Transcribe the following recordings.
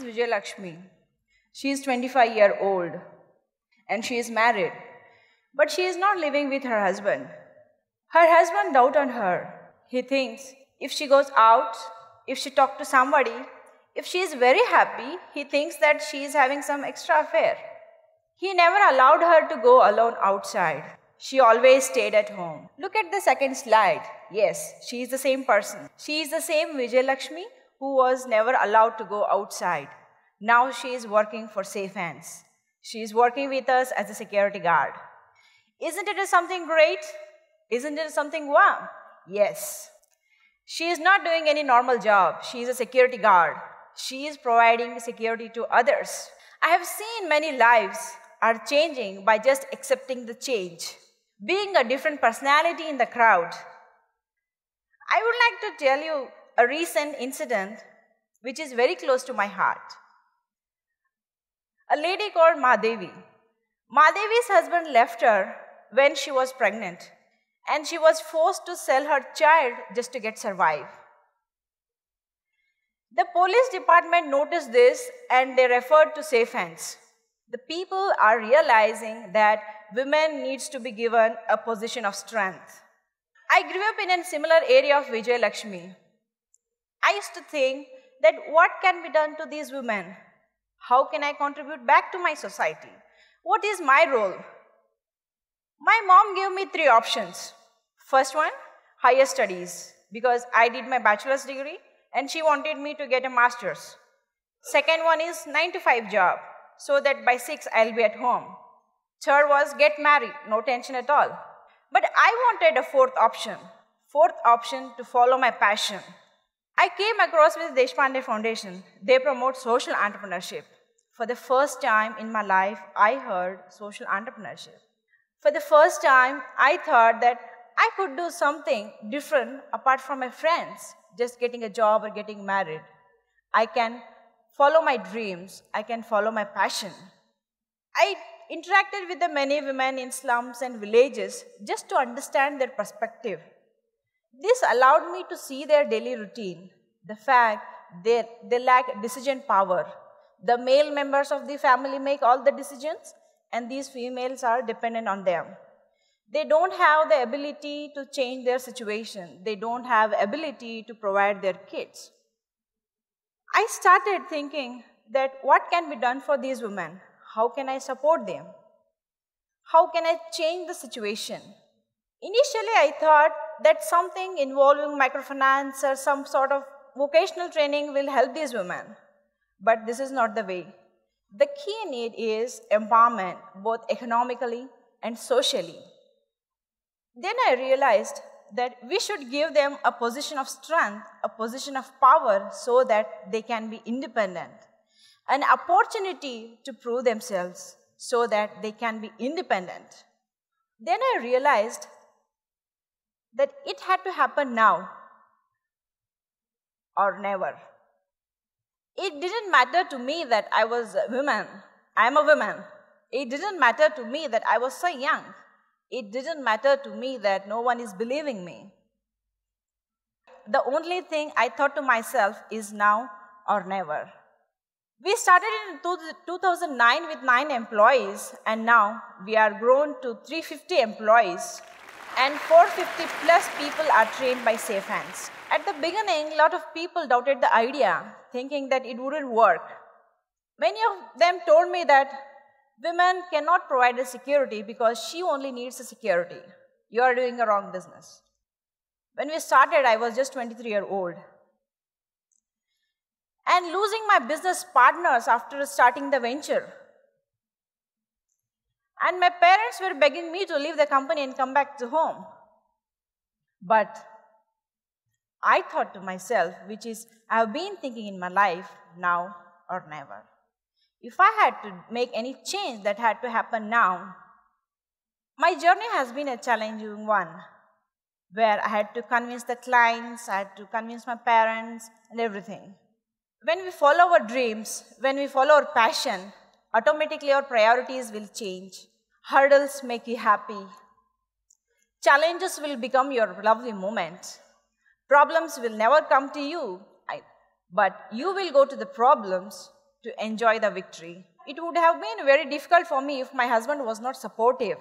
Vijay Lakshmi. She is 25-year old and she is married. But she is not living with her husband. Her husband doubts on her. He thinks if she goes out, if she talks to somebody, if she is very happy, he thinks that she is having some extra affair. He never allowed her to go alone outside. She always stayed at home. Look at the second slide. Yes, she is the same person. She is the same Vijay Lakshmi who was never allowed to go outside. Now she is working for Safe Hands. She is working with us as a security guard. Isn't it something great? Isn't it something wow? Yes. She is not doing any normal job. She is a security guard. She is providing security to others. I have seen many lives are changing by just accepting the change, being a different personality in the crowd. I would like to tell you a recent incident which is very close to my heart. A lady called Mahadevi. Mahadevi's husband left her when she was pregnant, and she was forced to sell her child just to get survive. The police department noticed this and they referred to Safe Hands. The people are realizing that women needs to be given a position of strength. I grew up in a similar area of Vijay Lakshmi. I used to think that what can be done to these women? How can I contribute back to my society? What is my role? My mom gave me 3 options. First one, higher studies, because I did my bachelor's degree and she wanted me to get a master's. Second one is 9-to-5 job, so that by 6 I'll be at home. Third was get married, no tension at all. But I wanted a fourth option to follow my passion. I came across with Deshpande Foundation. They promote social entrepreneurship. For the first time in my life, I heard social entrepreneurship. For the first time, I thought that I could do something different apart from my friends, just getting a job or getting married. I can follow my dreams. I can follow my passion. I interacted with the many women in slums and villages just to understand their perspective. This allowed me to see their daily routine, the fact they lack decision power. The male members of the family make all the decisions, and these females are dependent on them. They don't have the ability to change their situation. They don't have ability to provide their kids. I started thinking that what can be done for these women? How can I support them? How can I change the situation? Initially, I thought that something involving microfinance or some sort of vocational training will help these women. But this is not the way. The key need is empowerment, both economically and socially. Then I realized that we should give them a position of strength, a position of power so that they can be independent, an opportunity to prove themselves so that they can be independent. Then I realized that it had to happen now or never. It didn't matter to me that I was a woman. I'm a woman. It didn't matter to me that I was so young. It didn't matter to me that no one is believing me. The only thing I thought to myself is now or never. We started in 2009 with 9 employees, and now we are grown to 350 employees, and 450 plus people are trained by Safe Hands. At the beginning, a lot of people doubted the idea, thinking that it wouldn't work. Many of them told me that women cannot provide a security because she only needs a security. You are doing a wrong business. When we started, I was just 23-year-old. And losing my business partners after starting the venture. And my parents were begging me to leave the company and come back to home. But I thought to myself, which is I have been thinking in my life, now or never. If I had to make any change that had to happen now, my journey has been a challenging one, where I had to convince the clients, I had to convince my parents and everything. When we follow our dreams, when we follow our passion, automatically our priorities will change. Hurdles make you happy. Challenges will become your lovely moment. Problems will never come to you, but you will go to the problems to enjoy the victory. It would have been very difficult for me if my husband was not supportive.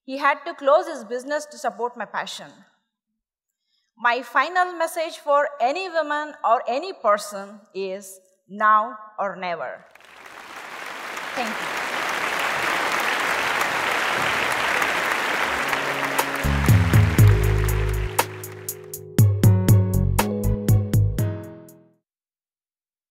He had to close his business to support my passion. My final message for any woman or any person is now or never. Thank you.